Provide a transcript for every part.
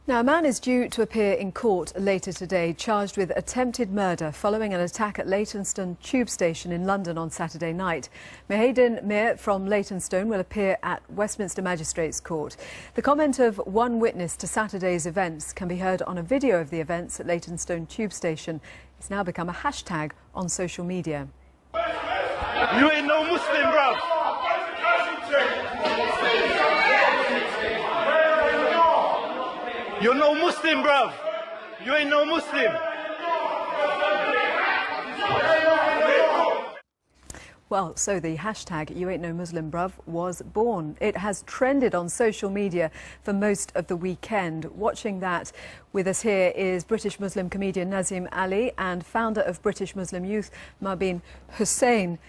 Now, a man is due to appear in court later today, charged with attempted murder following an attack at Leytonstone tube station in London on Saturday night. Muhbeen Hussain from Leytonstone will appear at Westminster Magistrates Court. The comment of one witness to Saturday's events can be heard on a video of the events at Leytonstone tube station. It's now become a hashtag on social media. You ain't no Muslim, bruv. You're no Muslim, bruv. You ain't no Muslim. Well, so the hashtag You Ain't No Muslim Bruv was born. It has trended on social media for most of the weekend. Watching that with us here is British Muslim comedian Nazim Ali and founder of British Muslim Youth, Muhbeen Hussain.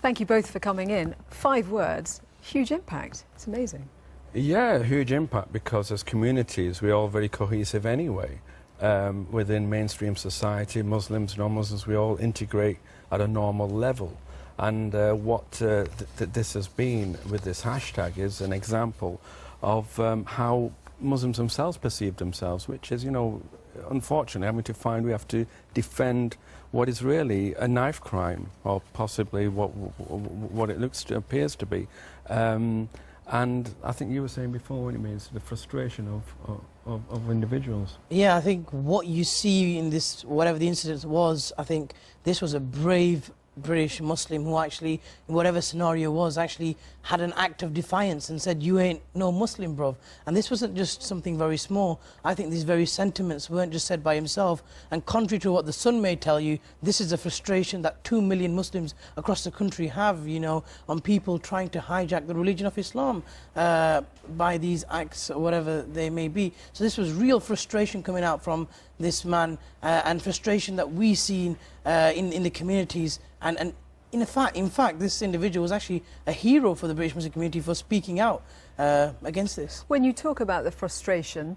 Thank you both for coming in. 5 words, huge impact. It's amazing. Yeah, huge impact, because as communities we're all very cohesive anyway. Within mainstream society, Muslims, non-Muslims, we all integrate at a normal level. And what this has been with this hashtag is an example of how Muslims themselves perceive themselves, which is, you know, unfortunately having to find we have to defend what is really a knife crime, or possibly what it appears to be. And I think you were saying before what it means, the frustration of individuals. Yeah, I think what you see in this, whatever the incident was, I think this was a brave British Muslim who actually, in whatever scenario was, actually had an act of defiance and said, you ain't no Muslim, bruv. And this wasn't just something very small. I think these very sentiments weren't just said by himself. And contrary to what the Sun may tell you, this is a frustration that 2 million Muslims across the country have, you know, on people trying to hijack the religion of Islam by these acts, or whatever they may be. So this was real frustration coming out from this man, and frustration that we seen in the communities. And in fact, this individual was actually a hero for the British Muslim community for speaking out against this. When you talk about the frustration,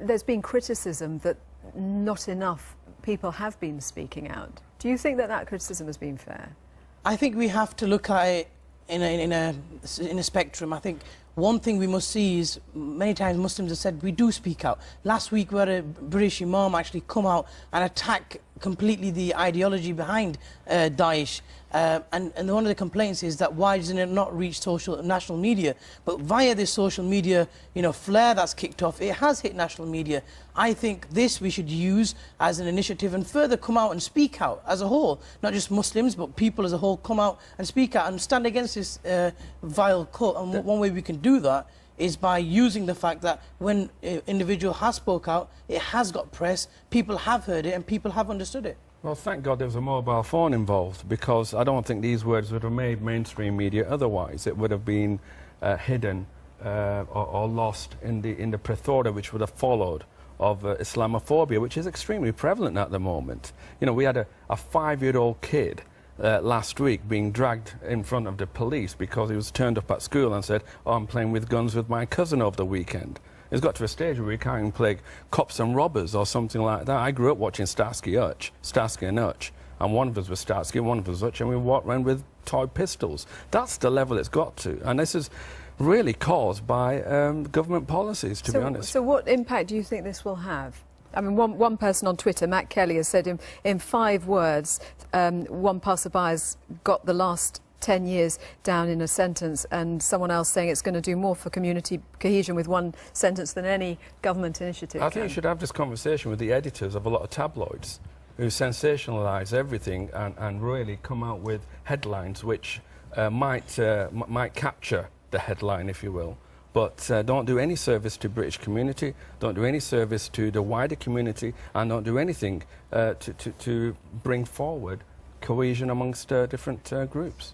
there's been criticism that not enough people have been speaking out. Do you think that that criticism has been fair? I think we have to look at it in a spectrum. I think one thing we must see is many times Muslims have said we do speak out. Last week we had a British Imam actually come out and attack completely the ideology behind Daesh. And one of the complaints is that why doesn't it not reach national media? But via this social media, you know, flare that's kicked off, it has hit national media. I think this we should use as an initiative and further come out and speak out as a whole. Not just Muslims, but people as a whole come out and speak out and stand against this vile cult. And one way we can do that is by using the fact that when an individual has spoke out, it has got press, people have heard it and people have understood it. Well, thank God there was a mobile phone involved, because I don't think these words would have made mainstream media otherwise. It would have been hidden or lost in the plethora which would have followed of Islamophobia, which is extremely prevalent at the moment. You know, we had a 5-year-old kid last week being dragged in front of the police because he was turned up at school and said, oh, I'm playing with guns with my cousin over the weekend. It's got to a stage where we can't even play cops and robbers or something like that. I grew up watching Starsky and Hutch, and one of us was Starsky, one of us was Hutch, and we walked around with toy pistols. That's the level it's got to, and this is really caused by government policies, to be honest. So what impact do you think this will have? I mean, one person on Twitter, Matt Kelly, has said in 5 words, one passerby has got the last 10 years down in a sentence, and someone else saying it's going to do more for community cohesion with one sentence than any government initiative. I think you should have this conversation with the editors of a lot of tabloids who sensationalise everything and really come out with headlines which might capture the headline, if you will, but don't do any service to British community, don't do any service to the wider community, and don't do anything to bring forward cohesion amongst different groups.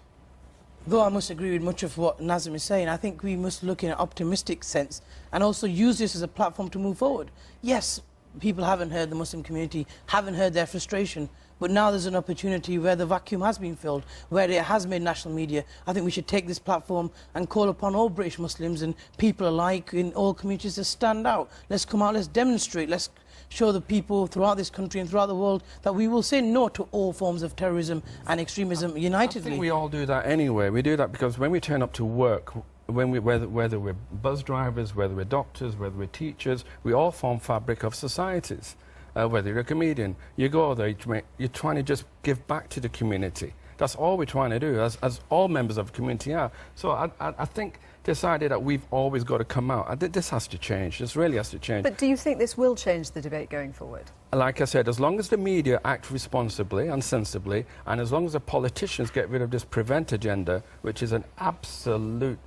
Though I must agree with much of what Nazim is saying, I think we must look in an optimistic sense and also use this as a platform to move forward. Yes, people haven't heard the Muslim community, haven't heard their frustration, but now there's an opportunity where the vacuum has been filled, where it has made national media. I think we should take this platform and call upon all British Muslims and people alike in all communities to stand out. Let's come out, let's demonstrate, let's show the people throughout this country and throughout the world that we will say no to all forms of terrorism and extremism unitedly. I think we all do that anyway. We do that because when we turn up to work, whether we're bus drivers, whether we're doctors, whether we're teachers, we all form fabric of societies. Whether you're a comedian, you go there, you're trying to just give back to the community. That's all we're trying to do, as all members of the community are. So I think this idea that we've always got to come out, this has to change. This really has to change. But do you think this will change the debate going forward? Like I said, as long as the media act responsibly and sensibly, and as long as the politicians get rid of this prevent agenda, which is an absolute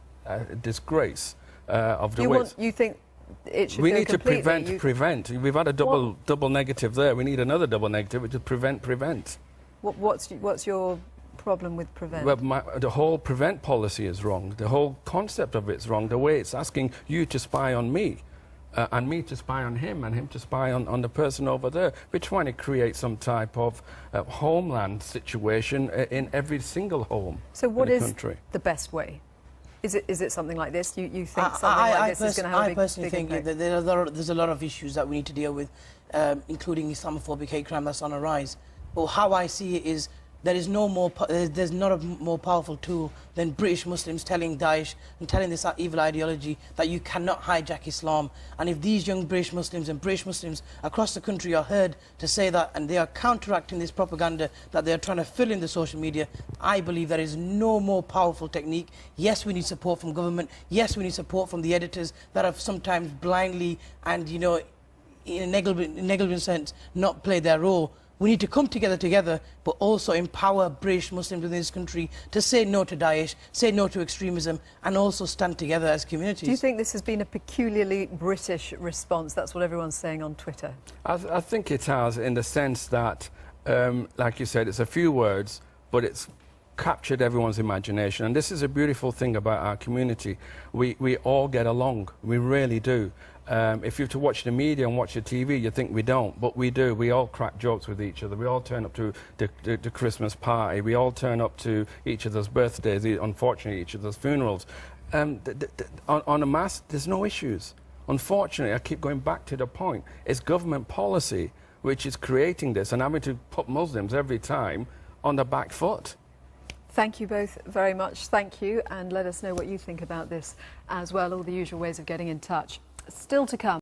disgrace of the way... You think it should we go need to completely? prevent. We've had a double negative there. We need another double negative, which is prevent. What's your problem with prevent? Well, the whole prevent policy is wrong. The whole concept of it's wrong. The way it's asking you to spy on me, and me to spy on him, and him to spy on the person over there. We're trying to create some type of homeland situation in every single home so what in is the country. The best way? Is it something like this? You think something like this is going to have a big personally big think impact? that there's a lot of issues that we need to deal with, including Islamophobic hate crime that's on the rise. But how I see it is there's not a more powerful tool than British Muslims telling Daesh and telling this evil ideology that you cannot hijack Islam. And if these young British Muslims and British Muslims across the country are heard to say that, and they are counteracting this propaganda that they're trying to fill in the social media, I believe there is no more powerful technique. Yes, we need support from government. Yes, we need support from the editors that have sometimes blindly and, you know, in a negligent sense, not played their role. We need to come together, but also empower British Muslims within this country to say no to Daesh, say no to extremism, and also stand together as communities. Do you think this has been a peculiarly British response? That's what everyone's saying on Twitter. I think it has, in the sense that, like you said, it's a few words, but it's captured everyone's imagination. And this is a beautiful thing about our community. We all get along. We really do. If you have to watch the media and watch the TV, you think we don't, but we do. We all crack jokes with each other. We all turn up to the Christmas party. We all turn up to each other's birthdays, unfortunately, each other's funerals. On a mass, there's no issues. Unfortunately, I keep going back to the point. It's government policy which is creating this and having to put Muslims every time on the back foot. Thank you both very much. Thank you. And let us know what you think about this as well. All the usual ways of getting in touch. Still to come.